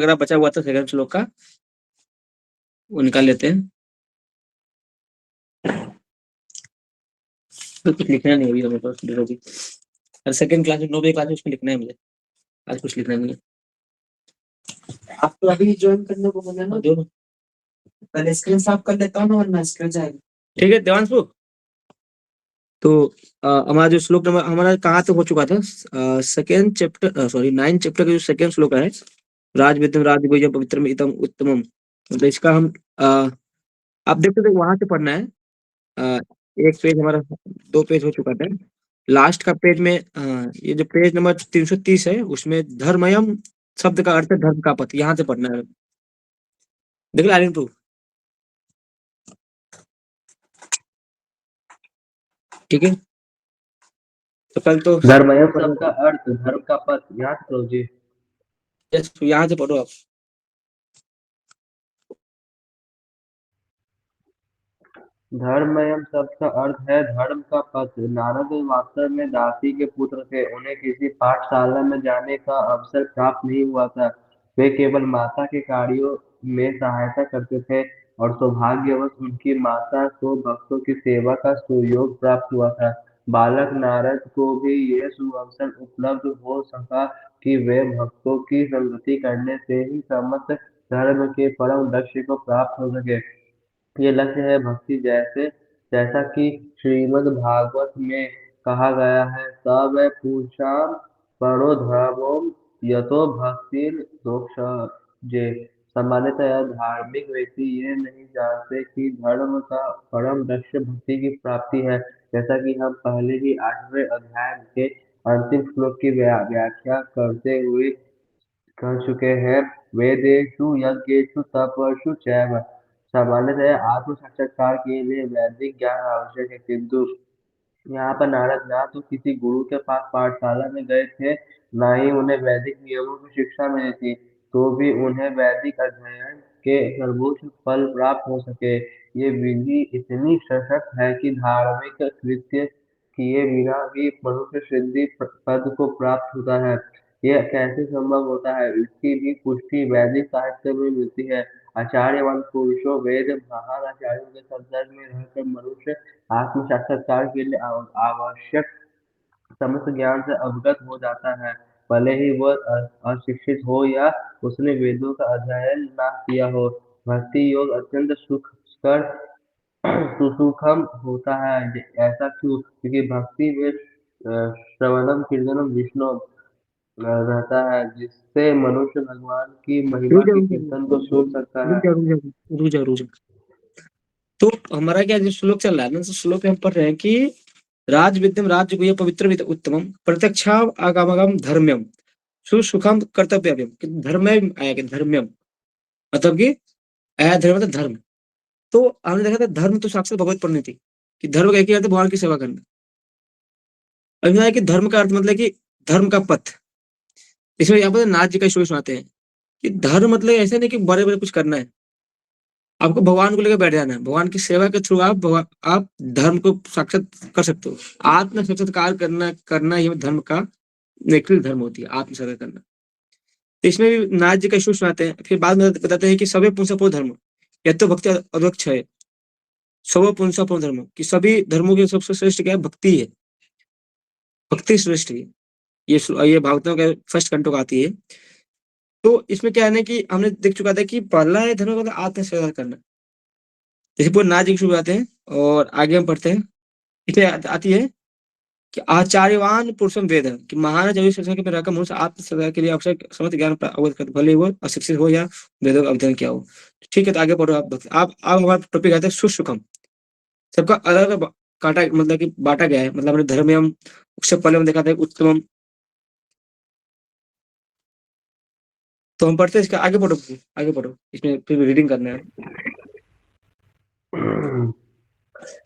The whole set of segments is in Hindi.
अगर बचा हुआ था सेकंड श्लोक का, वो निकाल लेते हैं। तो कुछ लिखना नहीं अभी, मेरे पास सेकंड क्लास में 9वीं क्लास में उसमें लिखना है मुझे, आज कुछ लिखना नहीं है। आप तो अभी ज्वाइन करने को बोले ना, दो पहले स्क्रीन साफ कर लेता हूँ ना, वरना स्क्रीन जाएगा। ठीक है देवांशु। तो हमारा जो श्लोक नंबर हमारा कहाँ तक हो चुका था, सेकेंड चैप्टर, सॉरी 9 चैप्टर का जो सेकेंड श्लोक है, राज विद्यम राज गुह्यम पवित्रम इतम उत्तमम, मतलब इसका हम आप देखते थे वहां से पढ़ना है। एक पेज हमारा 2 पेज हो चुका था, लास्ट का पेज में ये जो पेज नंबर 330 है, उसमें धर्मयम शब्द का अर्थ है धर्म का पथ, यहाँ से पढ़ना है। देख ला तू, ठीक है। तो कल तो धर्मयम शब्द का अर्थ धर्म का पथ, याद करो जी। यहाँ से पढ़ो आप। धर्मयम शब्द का अर्थ है धर्म का पथ। नारद वास्तव में दासी के पुत्र थे, उन्हें किसी पाठशाला में जाने का अवसर प्राप्त नहीं हुआ था। वे केवल माता के कार्यों में सहायता करते थे और सौभाग्यवश उनकी माता को भक्तों की सेवा का सुयोग प्राप्त हुआ था। बालक नारद को भी यह सुअवसर उपलब्ध हो सका कि वे भक्तों की संगति करने से ही समस्त धर्म के परम लक्ष्य को प्राप्त हो सके। ये लक्ष्य है भक्ति, जैसा कि श्रीमद् भागवत में कहा गया है, सब पूषाम परो धर्मो यतो भक्ति दोक्षजे। सामान्यतः धार्मिक व्यक्ति ये नहीं जानते कि धर्म का परम लक्ष्य भक्ति की प्राप्ति है। जैसा कि हम पहले ही 8वें अध्याय के अंतिम श्लोक की व्याख्या करते हुए कर चुके हैं, वेदेषु यज्ञेषु तपस्सु चैव। सामान्यतः आत्म साक्षात्कार के लिए वैदिक ज्ञान आवश्यक है, किंतु यहाँ पर नारद ना तो किसी गुरु के पास पाठशाला में गए थे, ना ही उन्हें वैदिक नियमों की शिक्षा मिली थी, तो भी उन्हें वैदिक अध्ययन के सर्वोच्च फल प्राप्त हो सके। ये विधि इतनी सशक्त है कि धार्मिक कृत्य किए बिना भी मनुष्य सिद्धि पद को प्राप्त होता है। यह कैसे संभव होता है, इसकी भी पुष्टि वैदिक साहित्य में मिलती है। आचार्यवान पुरुषों वेद महान आचार्यों के संदर्भ में रहकर मनुष्य आत्म साक्षात्कार के लिए आवश्यक समस्त ज्ञान से अवगत हो जाता है, भले ही वह अशिक्षित हो या उसने वेदों का अध्ययन ना किया हो। भक्ति योग अत्यंत सुखकर सुसुखम होता है। ऐसा क्यों? क्योंकि भक्ति में श्रवणम कीर्तनम विष्णु रहता है, जिससे मनुष्य भगवान की महिमा के कीर्तन को सुन सकता है। रुक जा। तो हमारा क्या जो श्लोक चल रहा है ना, तो श्लोक में हम पढ़ रहे हैं कि राज विद्यम राज्य गुह्य पवित्र उत्तमम प्रत्यक्षा आगमगम धर्म्यम सुसुखम कर्तव्यम, कि धर्म्यम आया कि धर्म्यम मतलब कि आया धर्म मतलब धर्म। तो हमने देखा था धर्म तो साक्षात भगवत पढ़नी थी, कि धर्म का एक ही अर्थ है भगवान की सेवा करना। अब यहाँ है कि धर्म का अर्थ मतलब कि धर्म का पथ। इसमें यहाँ पर नाथ जी का स्टोरी सुनाते हैं कि धर्म मतलब ऐसे नहीं कि बड़े बड़े कुछ करना है, आपको भगवान को लेकर बैठ जाना है, भगवान की सेवा के थ्रू आप धर्म को साक्षात कर सकते हो। आत्म साक्षात्कार करना करना ये धर्म का नेक्स्ट धर्म होती है, आत्म साक्षात्कार करना। तो इसमें भी नाथ जी का स्टोरी सुनाते हैं, फिर बाद में बताते हैं कि सभी पुंसपो धर्म यह तो भक्ति अध्यक्ष है, सब पुंसपो धर्म कि सभी धर्मों के सबसे श्रेष्ठ क्या है, भक्ति है, भक्ति श्रेष्ठ है। ये भागवतों का फर्स्ट कंटो आती है। तो इसमें क्या है ना कि हमने देख चुका था कि पहला है धर्म मतलब आत्म साक्षात्कार करना, जैसे पूरे नाथ जी की शुरू आते हैं और आगे हम पढ़ते हैं। इसमें आती है कि आचार्यवान पुरुषम वेद, कि महान जब शिक्षा के रहकर मनुष्य आत्म साक्षात्कार के लिए अवसर समस्त ज्ञान अवगत कर, भले वो अशिक्षित हो या वेदों का अध्ययन किया हो। ठीक है, तो आगे पढ़ो आप हमारा टॉपिक आता है सुसुखम। सबका अलग अलग काटा मतलब कि बांटा गया है, मतलब हमने धर्मयम, उससे पहले हम देखा था उत्तमम। तो हम पढ़ते हैं इसका, आगे पढ़ो इसमें फिर रीडिंग करना है।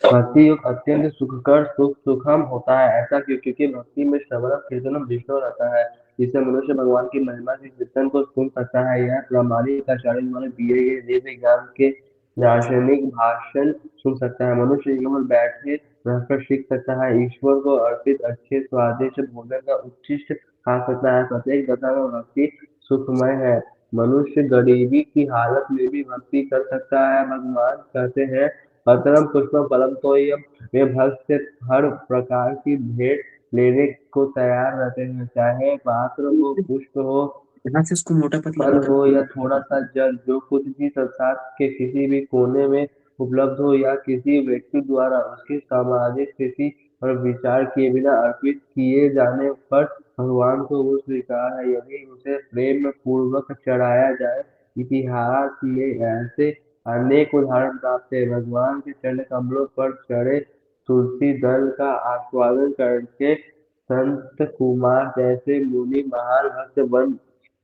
भक्ति योग अत्यंत सुखकर सुखम होता है। ऐसा क्यों? क्योंकि भक्ति में श्रवण कीर्तन विष्णु रहता है, जिससे मनुष्य भगवान की महिमा के कीर्तन को सुन सकता है। यह प्रामाणिक आचार्य द्वारा दिए गए दिव्य ज्ञान के दार्शनिक भाषण सुन सकता है। मनुष्य केवल बैठे रहकर सीख सकता है, ईश्वर को अर्पित अच्छे स्वादिष्ट भोजन का उच्छिष्ट खा सकता है। प्रत्येक दशा में भक्ति सुखमय है। मनुष्य गरीबी की हालत में भी भक्ति कर सकता है। भगवान कहते हैं, अतरम पुष्पम फलम तोयम, वे भक्त से हर प्रकार की भेंट लेने को तैयार रहते हैं, चाहे पात्र हो, पुष्प हो, यहाँ से उसको मोटा पतला फल मोटा हो या पतला। थोड़ा सा जल, जो कुछ भी संसार के किसी भी कोने में उपलब्ध हो या किसी व्यक्ति द्वारा उसकी सामाजिक स्थिति और विचार किए बिना अर्पित किए जाने पर भगवान को वो स्वीकार है, यदि उसे प्रेम पूर्वक चढ़ाया जाए। इतिहास में ऐसे अनेक उदाहरण प्राप्त है। भगवान के चरण कमलों पर चढ़े तुलसी दल का आस्वादन करके संत कुमार जैसे मुनि महान भक्त बन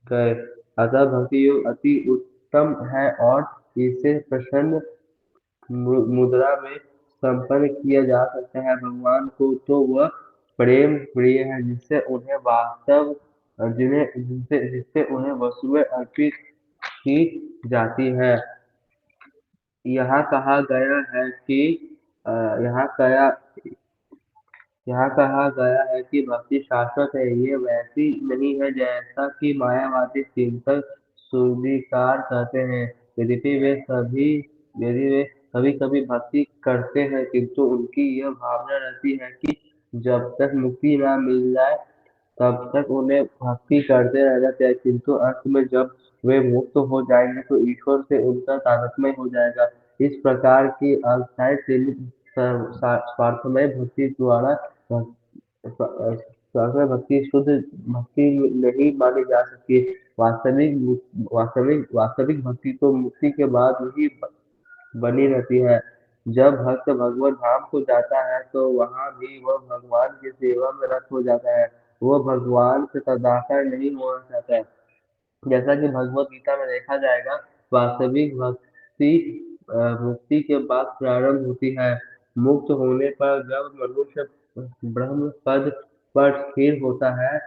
गए। अतः भक्ति योग अति उत्तम है और इसे प्रसन्न मुद्रा में संपन्न किया जा सकता है। भगवान को तो वह प्रेम प्रिय है जिससे उन्हें वास्तव जिन्हें जिनसे जिससे उन्हें वस्तुएं अर्पित की जाती है। यहाँ कहा गया है कि अ, यहाँ कहा यहाँ कहा गया है कि भक्ति शाश्वत है, ये वैसी नहीं है जैसा कि मायावादी चिंतक सुविकार करते हैं। यद्यपि वे कभी कभी भक्ति करते हैं, किंतु उनकी यह भावना रहती है कि जब तक मुक्ति न मिल जाए तब तक उन्हें भक्ति करते रहना चाहिए, किंतु अंत में जब वे मुक्त हो जाएंगे तो ईश्वर से उनका तादात्म्य हो जाएगा। इस प्रकार की अस्थायी स्वार्थमय भक्ति द्वारा स्वार्थमय भक्ति शुद्ध भक्ति नहीं मानी जा सकती। वास्तविक भक्ति तो मुक्ति के बाद ही बनी रहती है। जब भक्त भगवत धाम को जाता है तो वहाँ भी वह भगवान की सेवा में रत हो जाता है। वह भगवान से तदाकार नहीं होना चाहता है। जैसा कि भगवत गीता में देखा जाएगा, वास्तविक भक्ति मुक्ति के बाद प्रारंभ होती है। मुक्त होने पर जब मनुष्य ब्रह्म पद पर स्थिर होता है,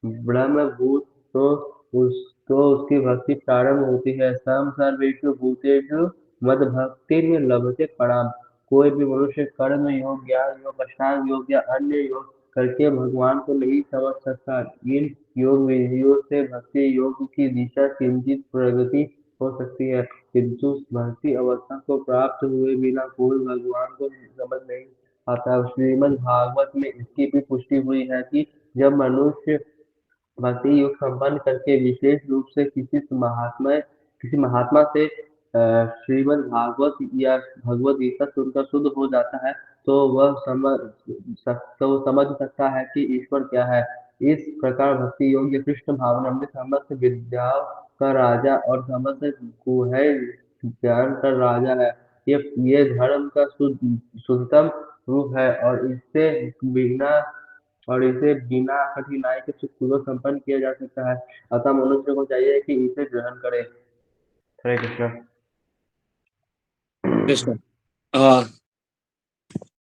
ब्रह्मभूत, तो उसकी भक्ति प्रारंभ होती है। सम सर्वेषु भूतेषु मद्भक्तिर्मे लभते पराम। कोई भी मनुष्य कर्म योग, ज्ञान योग, अष्टांग योग या अन्य योग करके भगवान को नहीं समझ सकता। इन योग विधियों से भक्ति योग की दिशा किंचित प्रगति हो सकती है, किंतु भक्ति अवस्था को प्राप्त हुए बिना कोई भगवान को समझ नहीं आता। श्रीमद् भागवत में इसकी भी पुष्टि हुई है कि जब मनुष्य भक्ति योग संपन्न करके विशेष रूप से किसी महात्मा से श्रीमद् भागवत या भगवत गीता सुनकर शुद्ध हो जाता है, तो वह समझ सकता है कि ईश्वर क्या है। इस प्रकार भक्ति योग कृष्ण भावनामृत समस्त विद्याओं का राजा और समस्त गुह्य ज्ञान का राजा है। ये धर्म का शुद्धतम रूप है और इसे बिना कठिनाई के सुखपूर्वक संपन्न किया जा सकता है। अतः मनुष्य को चाहिए कि इसे ग्रहण करे। हरे कृष्ण। कृष्ण।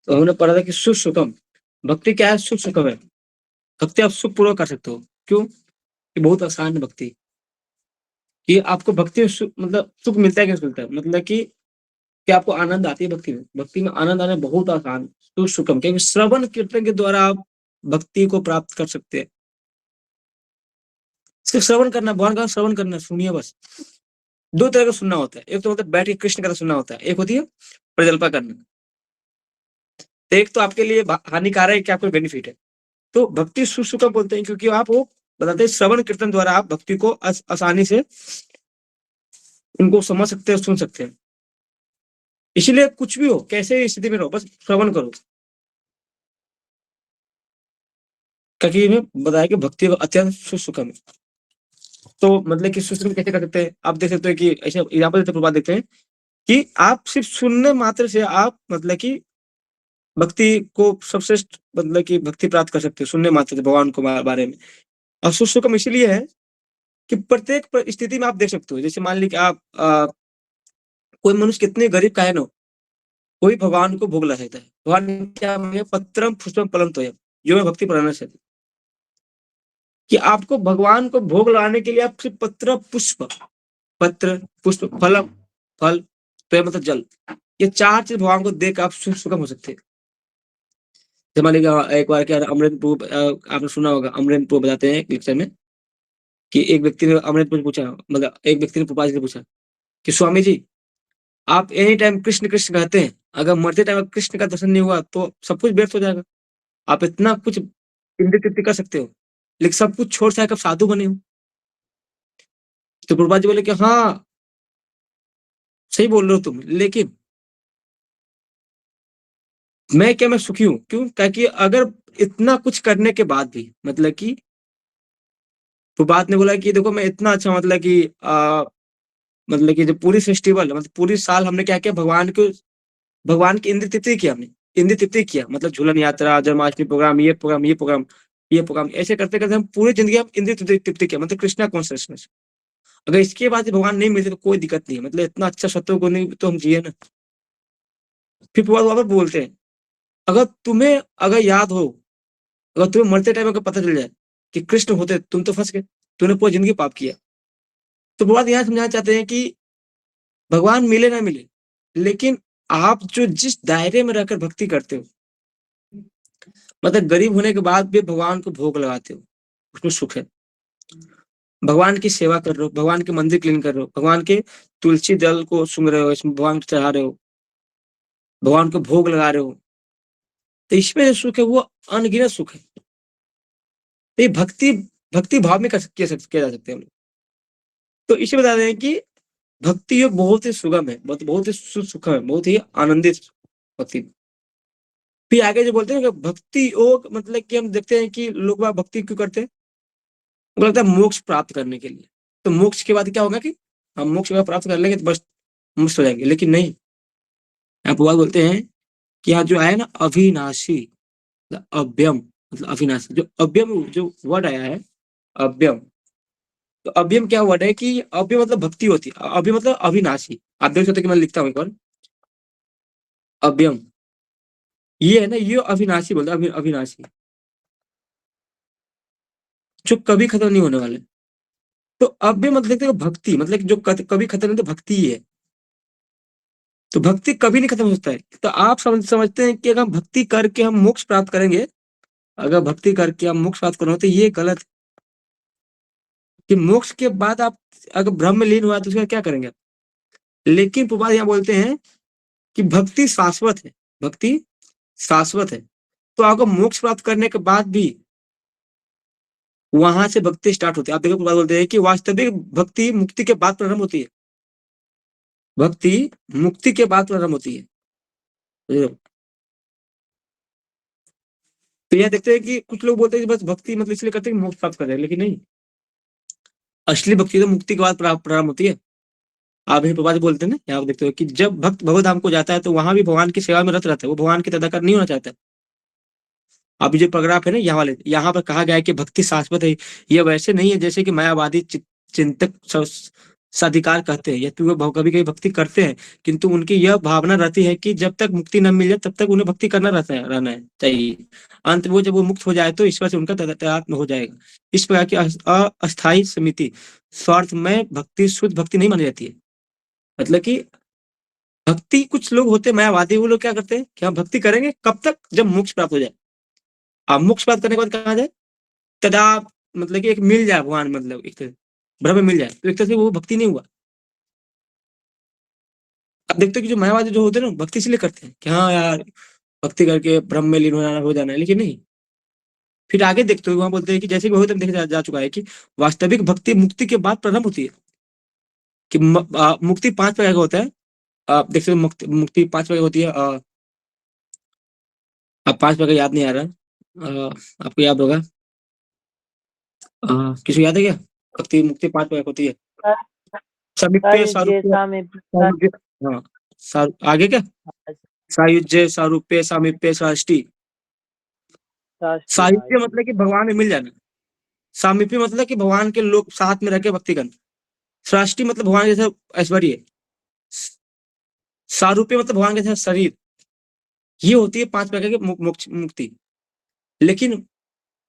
तो हमने पढ़ा था कि सुखम भक्ति क्या है, सुखम है। भक्ति आप सुख पूर्वक कर सकते हो। क्यों? कि बहुत आसान है भक्ति। कि आपको भक्ति में मतलब सुख मिलता है, कैसे मिलता है? मतलब कि आपको आनंद आती है भक्ति में। भक्ति में आनंद आना बहुत आसान, सुखम, क्योंकि श्रवण कीर्तन के द्वारा आप भक्ति को प्राप्त कर सकते हैं। सिर्फ श्रवण करना, भगवान का श्रवण करना, सुनिए बस। दो तरह का सुनना होता है, एक तो मतलब बैठ के कृष्ण कथा सुनना होता है, एक होती है प्रजल्पा करना। एक तो आपके लिए हानिकारक है, क्या कोई बेनिफिट है। तो भक्ति सुखम बोलते हैं क्योंकि आप वो बताते हैं श्रवण कीर्तन द्वारा आप भक्ति को आसानी से उनको समझ सकते हैं, सुन सकते हैं। इसलिए कुछ भी हो, कैसे स्थिति में रहो, बस श्रवण करो। क्योंकि में बताया कि भक्ति अत्यंत सुखम है। तो मतलब कि सुखम कैसे कर सकते हैं? आप देख सकते हो कि ऐसे एग्जाम्पल देते प्रभाव देखते हैं कि आप सिर्फ सुनने मात्र से आप मतलब कि भक्ति को सबश्रेष्ठ मतलब कि भक्ति प्राप्त कर सकते हो, सुनने मात्र से भगवान को बारे में। और सुखम इसलिए है कि प्रत्येक स्थिति में आप देख सकते हो। जैसे मान लीजिए आप कोई मनुष्य कितने गरीब का है ना, कोई भगवान को भोग ला सकता है। भगवान क्या मांगे? पत्रम पुष्पम फलम तोयम, जो मैं भक्ति प्रदान से कि आपको भगवान को भोग लगाने के लिए आप सिर्फ पत्र पुष्प फलम फल तो मतलब जल, ये चार चीज भगवान को देकर आप सुखम हो सकते हैं। मान लीजिए एक बार क्या अमरेंद्र प्रभु, आपने सुना होगा, अमरेंद्र प्रभु बताते हैं एक लेक्चर में कि एक व्यक्ति ने अमृत में पूछा, मतलब एक व्यक्ति ने प्रभुपाद जी से पूछा कि स्वामी जी, आप एनी टाइम कृष्ण कृष्ण कहते हैं, अगर मरते टाइम कृष्ण का दर्शन नहीं हुआ तो सब कुछ व्यर्थ हो जाएगा। आप इतना कुछ इंद्र तृप्ति कर सकते हो, लेकिन सब कुछ छोड़ छाड़ कर साधु बने हो। तो प्रभुपाद जी बोले कि हाँ, सही बोल रहे हो तुम, लेकिन मैं सुखी हूँ। क्यों? क्योंकि अगर इतना कुछ करने के बाद भी, मतलब कि प्रभुपाद ने बोला कि देखो मैं इतना अच्छा, मतलब कि जो पूरी फेस्टिवल, मतलब पूरी साल हमने क्या किया, भगवान की इंद्र तृप्ति किया हमने। इंद्र तृप्ति किया मतलब झूलन यात्रा, जन्माष्टमी प्रोग्राम, ये प्रोग्राम, ये प्रोग्राम, ये प्रोग्राम, ऐसे करते करते हम पूरी जिंदगी हम इंद्र तृप्ति किया, मतलब कृष्णा कॉन्शियसनेस। अगर इसके बाद भगवान नहीं मिलते तो कोई दिक्कत नहीं है, मतलब इतना अच्छा सत्व को नहीं तो हम जिए ना। फिर वापस बोलते हैं, अगर तुम्हें अगर याद हो, अगर तुम्हें मरते टाइम अगर पता चल जाए कि कृष्ण होते, तुम तो फंस गए, तूने पूरी जिंदगी पाप किया। तो बात यहाँ समझाना चाहते हैं कि भगवान मिले ना मिले, लेकिन आप जो जिस दायरे में रहकर भक्ति करते हो, मतलब गरीब होने के बाद भी भगवान को भोग लगाते हो, उसमें सुख है। भगवान की सेवा कर रहे हो, भगवान के मंदिर क्लीन कर रहे हो, भगवान के तुलसी दल को सूंघ रहे हो, इसमें भगवान को चढ़ा रहे हो, भगवान को भोग लगा रहे हो, तो इसमें जो सुख है वो अनगिनत सुख है। तो ये भक्ति भक्ति भाव में किया जा सकते हैं हम लोग। तो इसे बता रहे हैं कि भक्ति योग बहुत ही सुगम है, बहुत ही सुखम है, बहुत ही आनंदित भक्ति। फिर आगे जो बोलते हैं कि भक्ति योग, मतलब कि हम देखते हैं कि लोग बाग भक्ति क्यों करते हैं, उनको लगता है मोक्ष प्राप्त करने के लिए। तो मोक्ष के बाद क्या होगा कि हम मोक्ष प्राप्त कर लेंगे तो बस मुक्त हो जाएंगे, लेकिन नहीं। यहाँ पर बोलते हैं कि यहाँ जो आया ना अविनाशी, अव्यम, मतलब अविनाशी, जो अव्यम जो वर्ड आया है अव्यम, तो अव्यम क्या वर्ड है कि अव्यम मतलब भक्ति होती है, अव्यम मतलब अविनाशी। आप देख सकते हो कि मैं लिखता हूँ एक बार, अव्यम, ये है ना, ये अविनाशी बोलते हैं, अविनाशी, जो कभी खत्म नहीं होने वाले। तो अव्यम मतलब देखते हो भक्ति, मतलब जो कभी खत्म नहीं, तो भक्ति ही है। तो भक्ति कभी नहीं खत्म हो सकता है। तो आप समझते हैं कि अगर हम भक्ति करके हम मोक्ष प्राप्त करेंगे, अगर भक्ति करके हम मोक्ष प्राप्त करेंगे तो ये गलत है। कि मोक्ष के बाद आप अगर ब्रह्म में लीन हुआ तो उसका क्या करेंगे आप? लेकिन प्रभुपाद यहाँ बोलते हैं कि भक्ति शाश्वत है, भक्ति शाश्वत है। तो अगर मोक्ष प्राप्त करने के बाद भी वहां से भक्ति स्टार्ट होती है। आप देखो प्रभुपाद बोलते हैं कि वास्तविक भक्ति मुक्ति के बाद प्रारंभ होती है, भक्ति मुक्ति के बाद प्रारंभ होती है। तो यह देखते हैं कि कुछ लोग बोलते हैं कि बस भक्ति मतलब इसलिए करते हैं कि मोक्ष प्राप्त कर रहे हैं, लेकिन नहीं, असली भक्ति तो मुक्ति के बाद प्रारंभ होती है। आप ही प्रभुपाद बोलते हैं ना, यहाँ आप देखते हो कि जब भक्त भगवत धाम को जाता है तो वहां भी भगवान की सेवा में रत रहता है, वो भगवान की तदाकर नहीं होना चाहता। अभी जो पैराग्राफ है ना यहाँ वाले, यहाँ पर कहा गया है कि भक्ति शाश्वत है। ये वैसे नहीं है जैसे कि मायावादी चिंतक साधिकार कहते हैं, या तो वो कभी कभी भक्ति करते हैं, किंतु उनकी यह भावना रहती है कि जब तक मुक्ति न मिल जाए तब तक उन्हें भक्ति करना रहना है चाहिए। अंत में वो जब वो मुक्त हो जाए तो ईश्वर से उनका तादात्म्य हो जाएगा। इस प्रकार की अस्थायी समिति स्वार्थ में भक्ति शुद्ध भक्ति नहीं मानी जाती है। मतलब कि भक्ति, कुछ लोग होते हैं मायावादी, वो लोग क्या करते हैं कि हम भक्ति करेंगे कब तक, जब मोक्ष प्राप्त हो जाए। अब मोक्ष प्राप्त करने के बाद कहा जाए तदा, मतलब कि एक मिल जाए भगवान, मतलब एक तरह ब्रह्म मिल जाए, तो एक तरह से वो भक्ति नहीं हुआ। अब देखते हो कि जो मायावादी जो होते हैं ना भक्ति इसलिए करते हैं कि हाँ यार भक्ति करके ब्रह्म में लीन हो जाना है, लेकिन नहीं। फिर आगे देखते हो वहां बोलते हैं कि जैसे कि बहुत देखा जा चुका है कि वास्तविक भक्ति मुक्ति के बाद प्रारंभ होती है। कि मुक्ति 5 प्रकार का होता है। आप देख सकते हो मुक्ति 5 प्रकार की होती है। अब 5 प्रकार याद नहीं आ रहा, आपको याद होगा, किसी को याद है क्या? भक्ति मुक्ति 5 प्रकार की होती है। समीप्य सारूप्य, सारूप्य, हाँ, आगे क्या, सायुज्य सारूप्य सामीप्य साष्टी। सायुज्य मतलब कि भगवान में मिल जाना, सामीप्य मतलब कि भगवान के लोग साथ में रह के भक्ति करना, सृष्टि मतलब भगवान के जैसा ऐश्वर्य, सारूप्य मतलब भगवान के जैसा शरीर। ये होती है 5 प्रकार की मुक्ति। लेकिन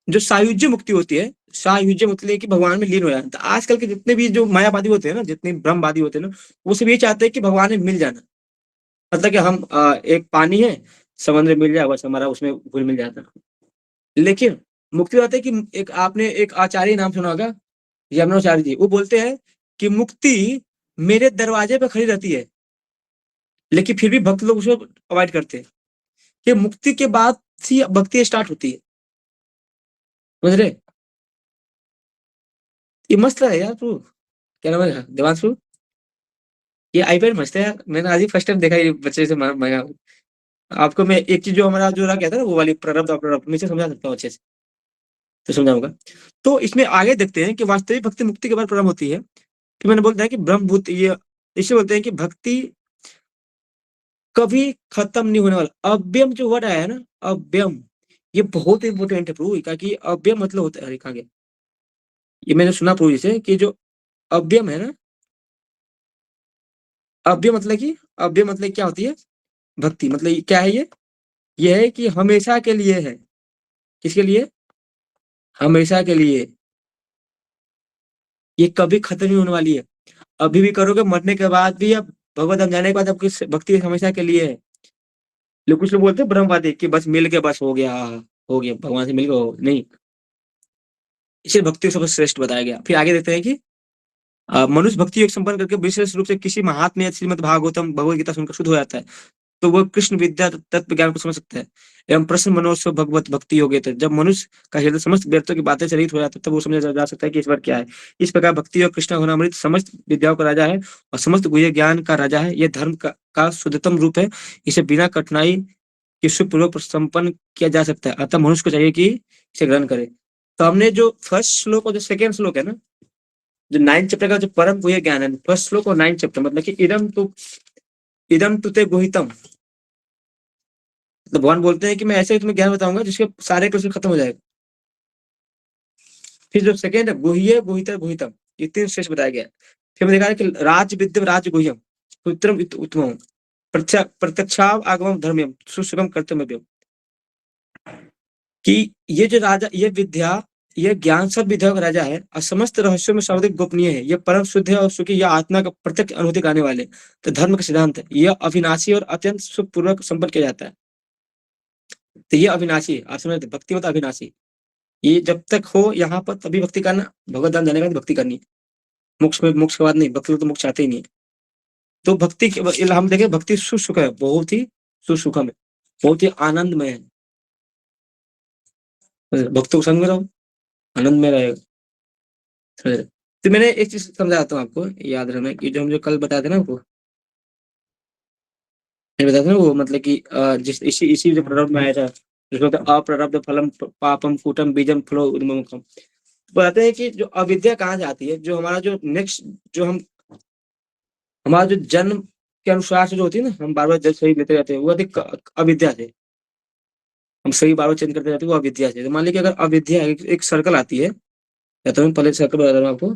जो सायुज्य मुक्ति होती है, सायुज्य मतलब कि भगवान में लीन हो जाना। तो आजकल के जितने भी जो मायावादी होते हैं ना, जितने ब्रह्मवादी होते हैं ना, वो सब ये चाहते हैं कि भगवान में मिल जाना। मतलब कि हम एक पानी है, समुद्र में मिल जाए बस हमारा उसमें घुल मिल जाता है। लेकिन मुक्ति बात है कि एक आपने एक आचार्य नाम सुना होगा, यमुनाचार्य जी, वो बोलते हैं कि मुक्ति मेरे दरवाजे पे खड़ी रहती है, लेकिन फिर भी भक्त लोग उसको अवॉइड करते हैं, कि मुक्ति के बाद ही भक्ति स्टार्ट होती है। समझ रहे? ये मस्त है यार तू, क्या नाम है, देवांशु? ये आईपैड मस्त है यार, मैंने आज ही फर्स्ट टाइम देखा ये बच्चे से मंगा। आपको मैं एक चीज जो हमारा जो रहा कहता है ना, वो वाली प्रारब्ध अपरारब्ध में से समझा सकता हूँ अच्छे से, तो समझाऊंगा। तो इसमें आगे देखते हैं कि वास्तविक भक्ति मुक्ति के बाद प्रारंभ होती है। फिर मैंने बोलता है कि ब्रह्मभूत, ये इसे बोलते हैं कि भक्ति कभी खत्म नहीं होने वाला। अव्यम जो वर्ड आया है ना, अव्यम, ये बहुत इंपॉर्टेंट है प्रभु, कि अव्यम मतलब होता है, अरे कहाँ गया, ये मैंने सुना प्रभु जी से कि जो अव्यम है ना, अव्यय मतलब कि, अव्यय मतलब क्या होती है भक्ति, मतलब क्या है ये है कि हमेशा के लिए है। किसके लिए? हमेशा के लिए। ये कभी खत्म नहीं होने वाली है। अभी भी करोगे, मरने के बाद भी, अब भगवत धाम जाने के बाद आपकी भक्ति हमेशा के लिए है। लोग, कुछ लोग बोलते हैं ब्रह्मवादी कि बस मिल के बस हो गया भगवान से मिल गए, नहीं। इसे भक्ति को सबसे श्रेष्ठ बताया गया। फिर आगे देखते हैं कि मनुष्य भक्ति योग संपन्न करके विशेष रूप से किसी महात्मा या श्रीमद् भागवतम भगवत गीता सुनकर शुद्ध हो जाता है, तो वह कृष्ण विद्या तत्व ज्ञान को समझ सकता है। एवं प्रश्न मनोस्व भगवत भक्ति योग्य थे, जब मनुष्य का हृदय समस्त व्यर्थों की बातें से रहित हो जाता है, तब वो समझा जा सकता है कि ईश्वर क्या है। इस प्रकार भक्ति और कृष्ण गुणामृत समस्त विद्याओं का राजा है और समस्त गुह्य ज्ञान का राजा है। यह धर्म का शुद्धतम रूप है। इसे बिना कठिनाई के सुखपूर्वक संपन्न किया जा सकता है, अतः मनुष्य को चाहिए कि इसे ग्रहण करे। तो हमने जो फर्स्ट श्लोक और जो सेकेंड श्लोक है ना, जो 9 चैप्टर का जो परम गुह्य ज्ञान है, फर्स्ट श्लोक और 9 चैप्टर, मतलब कि इदम तुते गुहितम, तो भगवान बोलते हैं कि मैं ऐसे ही तुम्हें ज्ञान बताऊंगा जिसके सारे क्वेश्चन खत्म हो जाएगा। फिर जो सेकंड है गुह्य गुहितर गुहितम, ये 3 श्रेष्ठ बताया गया है। फिर मैंने देखा कि राज विद्यम राज गुह्यम, उत्तरम उत्तमम, प्रत्यक्षाव आगमम धर्म्यम, सुसुगम कर्तव्यम, कि ये जो राजा, ये विद्या, ये ज्ञान सब विद्याओं का राजा है और समस्त रहस्यों में सर्वाधिक गोपनीय है। यह परम शुद्ध है और सुखी, यह आत्मा का प्रत्यक्ष अनुभूति कराने वाले, तो धर्म का सिद्धांत है। यह अविनाशी और अत्यंत सुखपूर्वक संपन्न किया जाता है। तो ये अविनाशी है, आप समझ, भक्ति मतलब अविनाशी। ये जब तक हो यहाँ पर तभी भक्ति करना, भगवत धाम जाने के बाद भक्ति करनी है। मोक्ष के बाद नहीं, भक्ति लोग तो मोक्ष चाहते ही नहीं है। तो भक्ति हम देखें, भक्ति सुसुख है, बहुत ही सुसुखम है, बहुत ही आनंदमय है। भक्तों को संग में रहो, आनंद में रहेगा। तो मैंने एक चीज समझाता हूँ आपको, याद रखना कि जो हम जो कल बताए थे ना आपको, मैंने बताया था ना वो, मतलब कि जिस इसी इसी जो प्रारब्ध में आया था, जिसमें होता है अप्रारब्ध फलम पापम कूटम बीजम फलो उन्मुखम। बताते हैं कि जो अविद्या कहाँ जाती है, जो हमारा जो नेक्स्ट, जो हम, हमारा जो जन्म के अनुसार से जो होती है ना, हम बार बार जब सही लेते रहते हैं, वो अधिक अविद्या से। हम सही बार बार चेंज करते रहते हैं, वो अविद्या से। तो मान लीजिए अगर अविद्या एक सर्कल आती है, या तो मैं पहले सर्कल बता रहा हूँ आपको,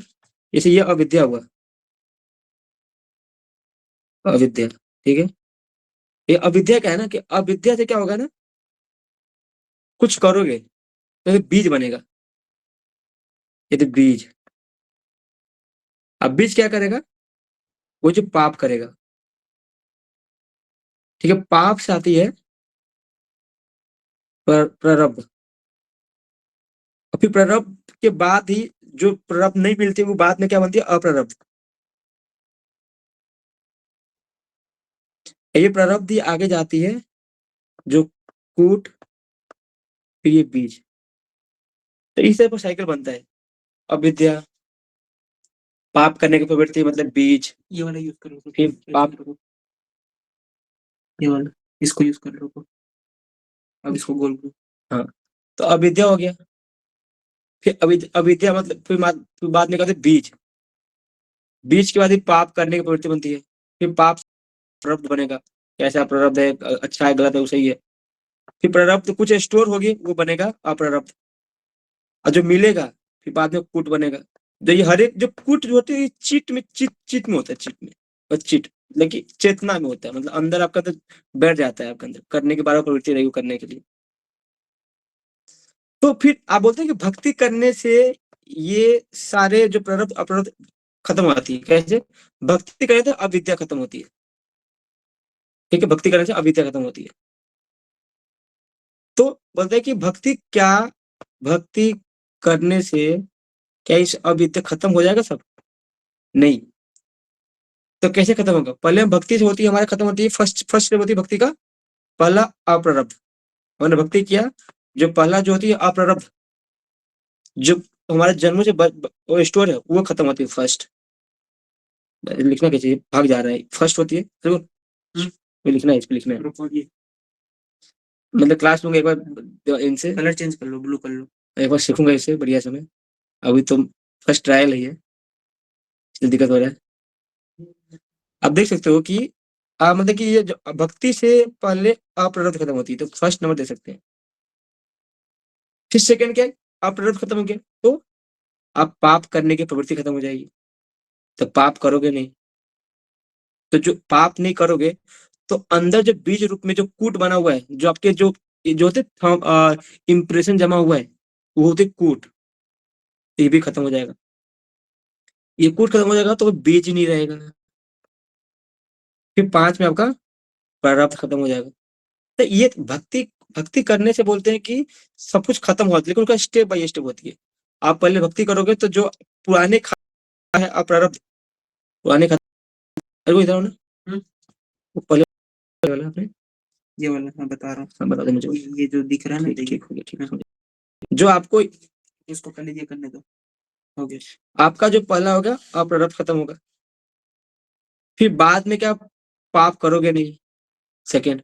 जैसे ये अविद्या हुआ, अविद्या, ठीक है। ये अविद्या क्या है ना, कि अविद्या से क्या होगा ना, कुछ करोगे तो ये बीज बनेगा। ये तो बीज, अब बीज क्या करेगा, वो जो पाप करेगा, ठीक है, पाप से आती है प्रारब्ध, और फिर प्रारब्ध के बाद ही, जो प्रारब्ध नहीं मिलती वो बाद में क्या बनती है, अप्रारब्ध। ये प्रारब्ध ही आगे जाती है, जो कूट, फिर ये बीज, तो इस तरह का साइकिल बनता है। अविद्या, पाप करने की प्रवृत्ति मतलब बीज, ये वाला यूज करो, फिर पाप, ये वाला, इसको यूज कर लो, अब इसको गोल करो। हाँ, तो अविद्या हो गया। फिर अविद्या मतलब फिर बाद में कहते हैं बीज, बीज के बाद ही पाप करने की प्रवृत्ति बनती है। फिर पाप प्रारब्ध बनेगा, कैसा प्रारब्ध है, अच्छा है गलत है, वो सही है। फिर प्रारब्ध कुछ स्टोर होगी, वो बनेगा अप्रारब्ध, और जो मिलेगा फिर बाद में कूट बनेगा। जो ये हर एक जो कूट जो होती है, चित में, चित में होता है, चित में, और चित लेकिन चेतना में होता है, मतलब अंदर आपका तो बैठ जाता है, आपके अंदर करने की बार प्रवृत्ति रहेगी करने के लिए। तो फिर आप बोलते हैं कि भक्ति करने से ये सारे जो प्रारब्ध अप्रारब्ध खत्म होती है। कैसे? भक्ति करने से अविद्या खत्म होती है, ठीक है, भक्ति करने से अविद्या खत्म होती है। तो बोलते हैं कि भक्ति क्या, भक्ति करने से क्या इस अविद्या खत्म हो जाएगा सब? नहीं। तो कैसे खत्म होगा? पहले हम भक्ति से होती है, हमारे खत्म होती है, फर्स्ट फर्स्ट स्टेप होती है भक्ति का, पहला अप्रारब्ध। हमने भक्ति किया, जो पहला जो होती है अप्रारब्ध, जो हमारे जन्म से स्टोर है, वो खत्म होती है फर्स्ट। लिखना कैसे भाग जा रहा है, फर्स्ट होती है जरूर, ये लिखना है, इस पे लिखना है। मतलब क्लास लूंगा एक बार इनसे, कलर चेंज कर लो, ब्लू कर लो, एक बार सीखूंगा इससे बढ़िया से मैं। अभी तो फर्स्ट ट्रायल है ये, इसलिए दिक्कत हो रहा है। आप देख सकते हो कि मतलब कि ये जो भक्ति से पहले अप्रारब्ध खत्म होती है, तो फर्स्ट नंबर दे सकते हैं। फिर सेकंड क्या है? अप्रारब्ध खत्म हो गया तो आप पाप करने की प्रवृत्ति खत्म हो जाएगी, तो पाप करोगे नहीं। तो जो पाप नहीं करोगे, तो अंदर जो बीज रूप में जो कूट बना हुआ है, जो आपके जो जो होते इम्प्रेशन जमा हुआ है, वो होते कूट, ये भी खत्म हो जाएगा। ये कूट खत्म हो जाएगा तो वो बीज नहीं रहेगा। फिर 5 में आपका प्रारब्ध खत्म हो जाएगा। तो ये भक्ति भक्ति करने से बोलते हैं कि सब कुछ खत्म होता है, लेकिन उनका स्टेप बाय स्टेप होती है। आप पहले भक्ति करोगे तो जो पुराने है अप्रारब्ध, पुराने अरे वो इधर हो ना, वो पहले वाला आपने, ये वाला मैं बता रहा हूँ, हाँ बता दो मुझे। ये जो दिख रहा है ना, ठीक हो गया, ठीक है, जो आपको इसको कर लीजिए, करने दो, हो गया आपका जो पहला होगा अप्रारब्ध खत्म होगा। फिर बाद में क्या, पाप करोगे नहीं। सेकेंड,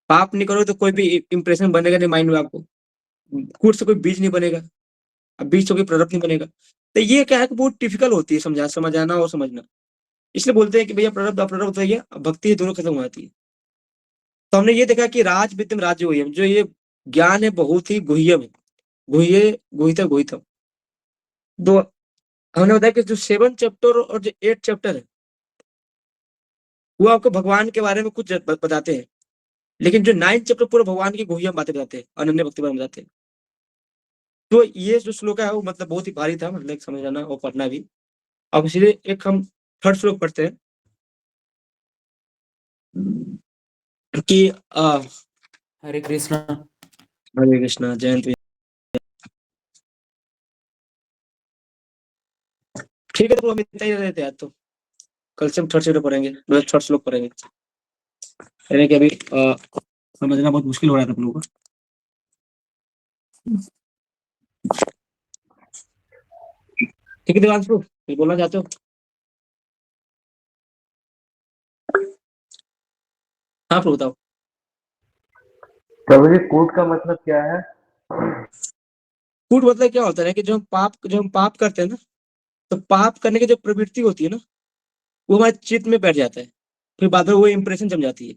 पाप नहीं करोगे तो कोई भी इंप्रेशन बनेगा नहीं माइंड में आपको, कूट से कोई बीज नहीं बनेगा, अब बीज से कोई प्रारब्ध नहीं बनेगा। तो ये क्या है कि बहुत डिफिकल्ट होती है समझाना और समझना। इसलिए बोलते हैं कि भैया प्रारब्ध अप्रारब्ध है, भक्ति दोनों खत्म हो जाती है। तो हमने ये देखा कि राज विद्यम राज्य गुह्यम, जो ये ज्ञान है बहुत ही गुह्यम है, गुह्य गुहिता गुहितम। तो हमने बताया कि जो 7 चैप्टर और जो 8 चैप्टर है, वो आपको भगवान के बारे में कुछ बताते हैं, लेकिन जो 9 चैप्टर पूरे भगवान की गुह्यम बातें बताते हैं, अनन्य भक्ति बारे में बताते हैं। तो ये जो श्लोक है वो मतलब बहुत ही भारी था, मतलब समझ जाना और पढ़ना भी। अब इसलिए एक हम थर्ड श्लोक पढ़ते हैं कि हरे कृष्णा। हरे कृष्णा, जयंत। ठीक है, तो हम इतना ही रहते हैं आज तो, कल से हम थर्ड श्लोक पढ़ेंगे, थर्ड श्लोक पढ़ेंगे। यानी कि अभी समझना बहुत मुश्किल हो रहा था हम लोगों को। ठीक है देवांशु, कुछ बोलना चाहते हो? हाँ प्रभु बताओ। प्रभु जी, कूट का मतलब क्या है? कूट मतलब क्या होता है कि जो हम पाप करते हैं ना, तो पाप करने की जो प्रवृत्ति होती है ना, वो हमारे चित्त में बैठ जाता है, फिर बाद में वो इंप्रेशन जम जाती है,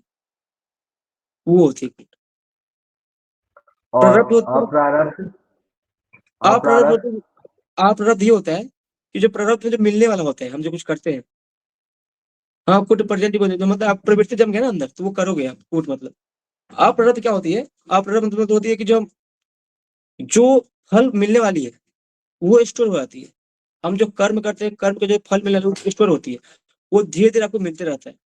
वो होती है। और प्रारब्ध होता है, अप्रारब्ध? अप्रारब्ध अप्रारब्ध? होता है। अप्रारब्ध ये होता है कि जो प्रारब्ध में जो मिलने वाला होता है, हम जो कुछ करते हैं, हाँ कुट प्रेजेंट बोलते हैं, मतलब आप प्रवृत्ति जम गया ना अंदर, तो वो करोगे आप, कूट मतलब। अप्रारब्ध क्या होती है? अप्रारब्ध मतलब होती है कि जो फल मिलने वाली है, वो स्टोर हो जाती है। हम जो कर्म करते हैं, कर्म के जो फल मिलने वाले वो स्टोर होती है, वो धीरे धीरे आपको मिलते रहता है,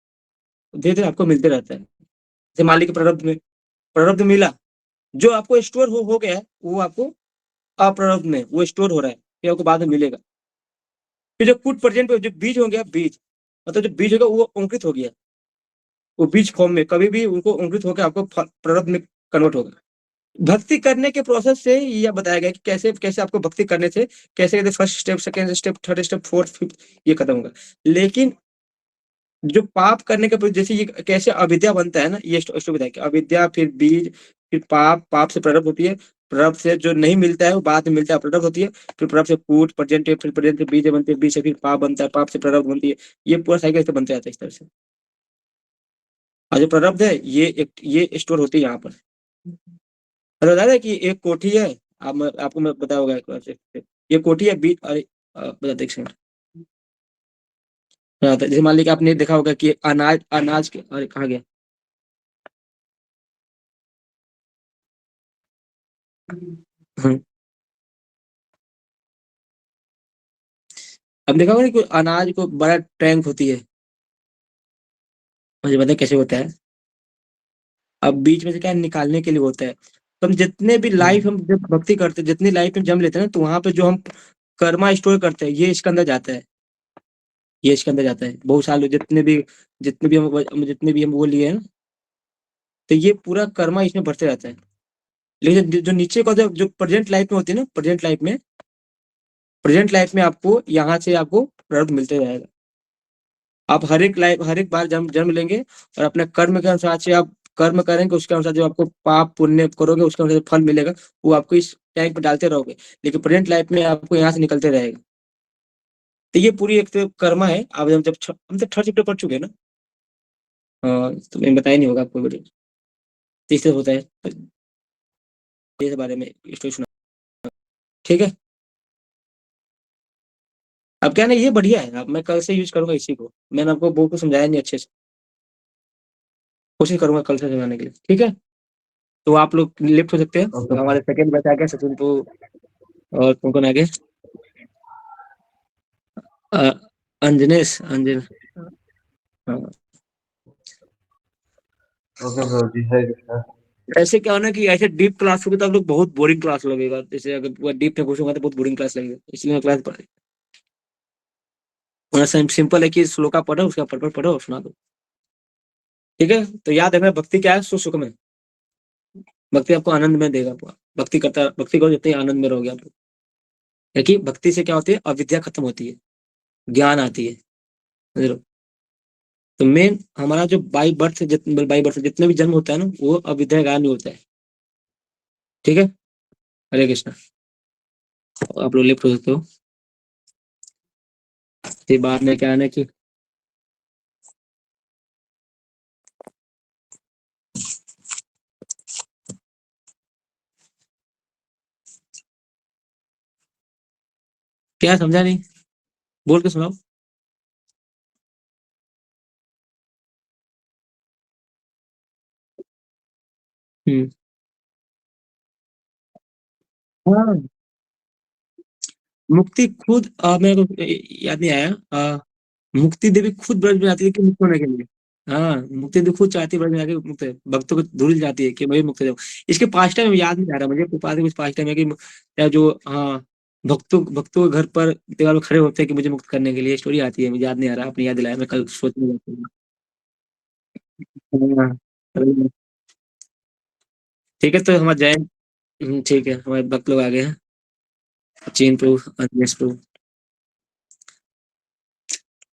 धीरे धीरे आपको मिलते रहता है। जैसे मान लीजिए कि प्रारब्ध मिला, जो आपको स्टोर हो गया है, वो आपको अप्रारब्ध में वो स्टोर हो रहा है, फिर आपको बाद में मिलेगा। फिर जो कूट प्रेजेंट जो बीज हो गया, बीज मतलब जो बीज होगा वो अंकुरित हो गया, वो बीज फॉर्म में कभी भी उनको अंकुरित होकर आपको प्रारब्ध में कन्वर्ट होगा। भक्ति करने के प्रोसेस से यह बताया गया कि कैसे कैसे आपको भक्ति करने से कैसे कैसे first step, second step, third step, fourth, fifth, ये खत्म होगा। लेकिन जो पाप करने के जैसे ये कैसे अविद्या बनता है ना, ये स्टोरी बताया कि अविद्या, फिर बीज, फिर पाप, पाप से प्रारब्ध होती है, प्रारब्ध से जो नहीं मिलता है वो बाद में मिलता है, प्रारब्ध होती है, फिर प्रारब्ध से कूट प्रेजेंट, फिर प्रेजेंट से बीज बनती है, बीज से फिर पाप बनता है, पाप से प्रारब्ध बनती है। ये पूरा साइकिल से बनते जाता है इस तरह से। और जो प्रारब्ध है ये स्टोर होती है यहाँ पर। अरे बता रहे कि एक कोठी है, आपको मैं बताया होगा एक बार से, ये कोठी है बीज, अरे बताते एक सेकंड। हाँ, तो जैसे मान लीजिए कि आपने देखा होगा कि अनाज अनाज के, अरे कहाँ गया, हम्म, अब देखा होगा ना कि अनाज को बड़ा टैंक होती है, मुझे पता है कैसे होता है। अब बीच में से क्या निकालने के लिए होता है। तो हम जितने भी लाइफ हम जब भक्ति करते हैं, जितनी लाइफ में जम लेते हैं ना, तो वहां पे जो हम कर्मा स्टोर करते हैं, ये इसके अंदर जाता है, ये इसके अंदर जाता है। बहुत सारे लोग जितने भी हम वो लिए हैं, तो ये पूरा कर्मा इसमें बढ़ते रहता है। लेकिन जो नीचे का जो प्रेजेंट लाइफ में होती है ना, प्रेजेंट लाइफ में आपको यहाँ से आपको प्रारब्ध मिलते रहेगा। आप हर एक बार जन्म जन्म लेंगे और अपने कर्म के अनुसार से आप कर्म करेंगे, उसके अनुसार जो आपको पाप पुण्य करोगे उसके अनुसार जो फल मिलेगा वो आपको इस टैंक में डालते रहोगे। लेकिन प्रेजेंट लाइफ में आपको यहाँ से निकलते रहेगा। तो ये पूरी एक तो कर्मा है। आप हम तो थर्ड चैप्टर पढ़ चुके हैं ना। हाँ, तो मैं बताया नहीं होगा आपको वीडियो। तीसरे होता है तो इस बारे में स्टोरी सुना। ठीक है। अब क्या ना, ये बढ़िया है। अब मैं कल से यूज करूंगा इसी को। मैंने आपको बहुत कुछ समझाया नहीं अच्छे से, कोशिश करूंगा कल से समझाने के लिए। ठीक है। तो आप लोग लिफ्ट हो सकते हैं। ओके हमारे सेकंड बैच आ गया, सचिन को और कौन कौन आ गए? अ, अंजनेश अंजन। हाँ। ओके ब्रो जी, हरे कृष्णा। ऐसे क्या होना कि ऐसे डीप क्लास होगी तो आप लोग बहुत बोरिंग क्लास लगेगा। जैसे अगर पूरा डीप में घुसूंगा तो बहुत बोरिंग क्लास लगेगा, इसलिए मैं क्लास पढ़ सिंपल है कि श्लोका पढ़ो, उसका पढ़ पढ़ो और सुना दो। ठीक है। तो याद रखना, भक्ति क्या है? सुख में। भक्ति आपको आनंद में देगा पूरा। भक्ति करो जितने आनंद में रहोगे आप लोग। क्योंकि भक्ति से क्या होती है? अविद्या खत्म होती है, ज्ञान आती है। समझ लो। तो मेन हमारा जो बाई बर्थ जितने भी जन्म होता है ना, वो अविद्या ज्ञान नहीं होता है। ठीक है। हरे कृष्णा। आप लोग लिफ्ट हो सकते हो। फिर बाद में क्या है ना कि क्या समझा नहीं, बोल के सुनाओ। हम्म। हाँ, मुक्ति खुद मेरे को याद नहीं आया। मुक्ति देवी खुद ब्रज में आती है कि मुक्त होने के लिए। हाँ, मुक्ति देवी खुद चाहती है ब्रज में आके मुक्त भक्तों को धूल जाती है कि मैं मुक्त हो। इसके पास टाइम याद नहीं आ रहा मुझे, पास कुछ पास टाइम है कि या जो हाँ, भक्तों के घर पर दीवार पर खड़े होते हैं कि मुझे मुक्त करने के लिए। स्टोरी आती है, मुझे याद नहीं आ रहा। आपने याद दिलाया, मैं कल सोचने हाँ, ठीक है। तो हमारे जैन ठीक है, हमारे भक्त लोग आ गए हैं। चीन प्रभु, अनिमेश प्रभु।